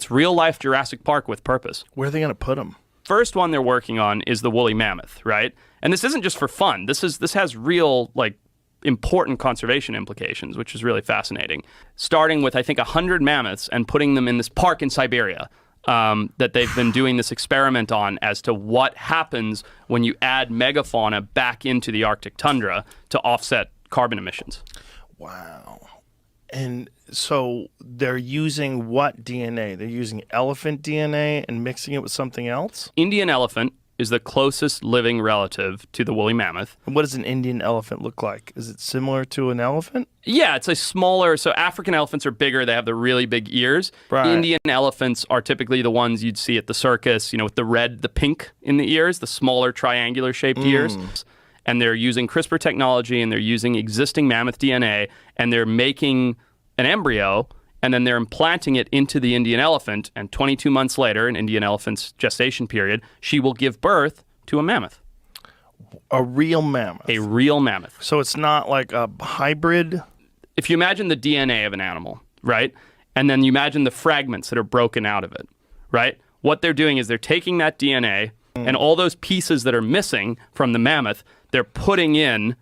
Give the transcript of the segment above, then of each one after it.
It's real-life Jurassic Park with purpose. Where are they going to put them? First one they're working on is the woolly mammoth, right? And this isn't just for fun. This has real, like, important conservation implications, which is really fascinating. Starting with, I think, 100 mammoths and putting them in this park in Siberia that they've been doing this experiment on as to what happens when you add megafauna back into the Arctic tundra to offset carbon emissions. Wow. And so they're using what DNA? They're using elephant DNA and mixing it with something else? Indian elephant is the closest living relative to the woolly mammoth. And what does an Indian elephant look like? Is it similar to an elephant? Yeah, it's a smaller, so African elephants are bigger. They have the really big ears. Right. Indian elephants are typically the ones you'd see at the circus, with the pink in the ears, the smaller triangular shaped ears. And they're using CRISPR technology and they're using existing mammoth DNA and they're making an embryo and then they're implanting it into the Indian elephant, and 22 months later, an Indian elephant's gestation period, she will give birth to a mammoth. A real mammoth? A real mammoth. So it's not like a hybrid? If you imagine the DNA of an animal, right? And then you imagine the fragments that are broken out of it, right? What they're doing is they're taking that DNA and all those pieces that are missing from the mammoth, they're putting in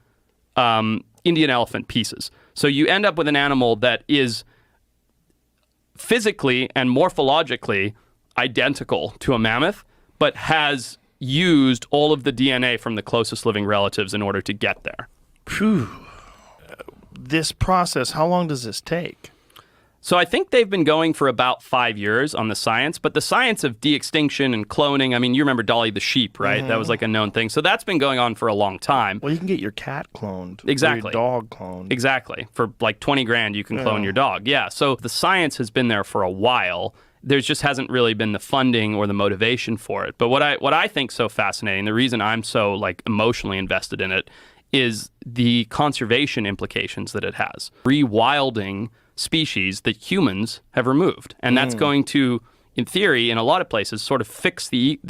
Indian elephant pieces. So you end up with an animal that is physically and morphologically identical to a mammoth, but has used all of the DNA from the closest living relatives in order to get there. Phew. This process, how long does this take? So I think they've been going for about 5 years on the science, but the science of de-extinction and cloning, I mean, you remember Dolly the sheep, right? That was like a known thing. So that's been going on for a long time. Well, you can get your cat cloned. Exactly. Or your dog cloned. Exactly. For like 20 grand, you can clone your dog. Yeah. So the science has been there for a while. There just hasn't really been the funding or the motivation for it. But what I think so fascinating, the reason I'm so like emotionally invested in it, is the conservation implications that it has. Rewilding species that humans have removed. And that's going to, in theory, in a lot of places, sort of fix the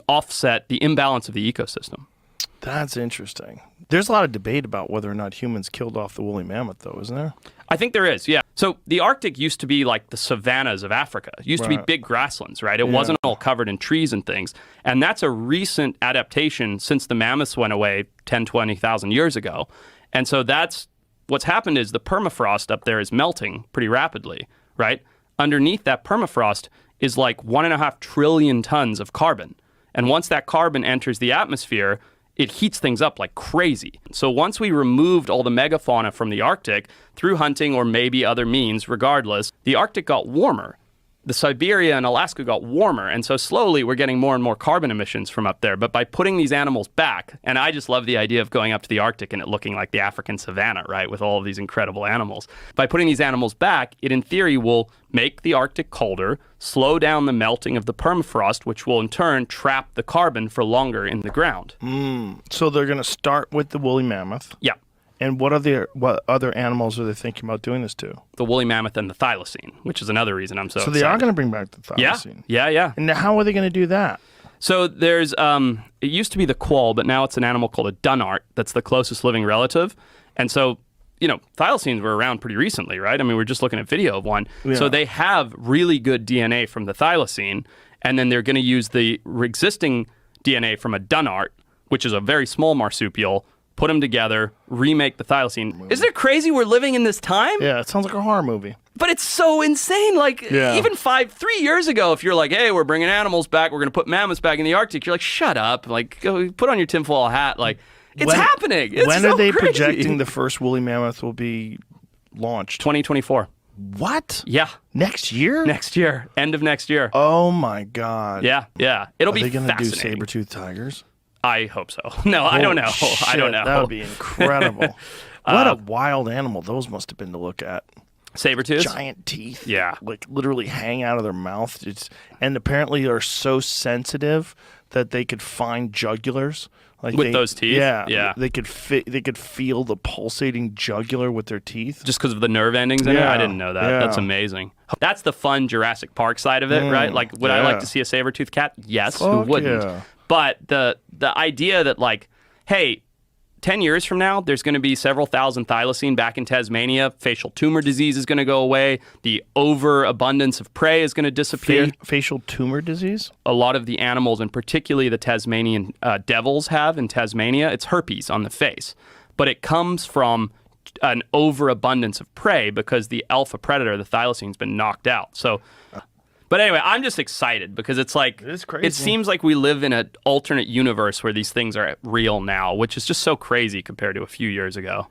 offset, the imbalance of the ecosystem. That's interesting. There's a lot of debate about whether or not humans killed off the woolly mammoth, though, isn't there? I think there is, yeah. So the Arctic used to be like the savannas of Africa. It used to be big grasslands, right? It wasn't all covered in trees and things. And that's a recent adaptation since the mammoths went away 10, 20,000 years ago. And so that's what's happened is the permafrost up there is melting pretty rapidly, right? Underneath that permafrost is like 1.5 trillion tons of carbon. And once that carbon enters the atmosphere, it heats things up like crazy. So once we removed all the megafauna from the Arctic through hunting or maybe other means, regardless, the Arctic got warmer. The Siberia and Alaska got warmer, and so slowly we're getting more and more carbon emissions from up there. But by putting these animals back, and I just love the idea of going up to the Arctic and it looking like the African savanna, right, with all of these incredible animals. By putting these animals back, it in theory will make the Arctic colder, slow down the melting of the permafrost, which will in turn trap the carbon for longer in the ground. So they're going to start with the woolly mammoth. Yeah. And what other animals are they thinking about doing this to? The woolly mammoth and the thylacine, which is another reason I'm so excited. So they are going to bring back the thylacine. Yeah. And how are they going to do that? So there's, it used to be the quoll, but now it's an animal called a dunnart that's the closest living relative. And so, thylacines were around pretty recently, right? I mean, we're just looking at video of one. Yeah. So they have really good DNA from the thylacine, and then they're going to use the existing DNA from a dunnart, which is a very small marsupial, put them together, remake the thylacine. Isn't it crazy we're living in this time? Yeah, it sounds like a horror movie. But it's so insane. Like, even 3 years ago, if you're like, hey, we're bringing animals back, we're going to put mammoths back in the Arctic, you're like, shut up. Like, go put on your tinfoil hat. Like, it's happening. It's when so are they crazy. projecting the first woolly mammoth will be launched? 2024. What? Yeah. Next year? Next year. End of next year. Oh, my God. Yeah. It'll be fascinating. Are they going to do saber-toothed tigers? I hope so. No, I don't know. Shit, I don't know. That would be incredible. What a wild animal those must have been to look at. Saber-tooths? Giant teeth. Yeah. Like literally hang out of their mouth. And apparently are so sensitive that they could find jugulars. Like with those teeth? Yeah. They could feel the pulsating jugular with their teeth. Just because of the nerve endings in it? I didn't know that. Yeah. That's amazing. That's the fun Jurassic Park side of it, right? Like, would I like to see a saber-toothed cat? Yes. Who wouldn't? Yeah. But the idea that, like, hey, 10 years from now, there's going to be several thousand thylacine back in Tasmania. Facial tumor disease is going to go away. The overabundance of prey is going to disappear. Facial tumor disease? A lot of the animals, and particularly the Tasmanian devils have in Tasmania, it's herpes on the face. But it comes from an overabundance of prey because the alpha predator, the thylacine, has been knocked out. So, but anyway, I'm just excited because it's like, it's crazy. It seems like we live in an alternate universe where these things are real now, which is just so crazy compared to a few years ago.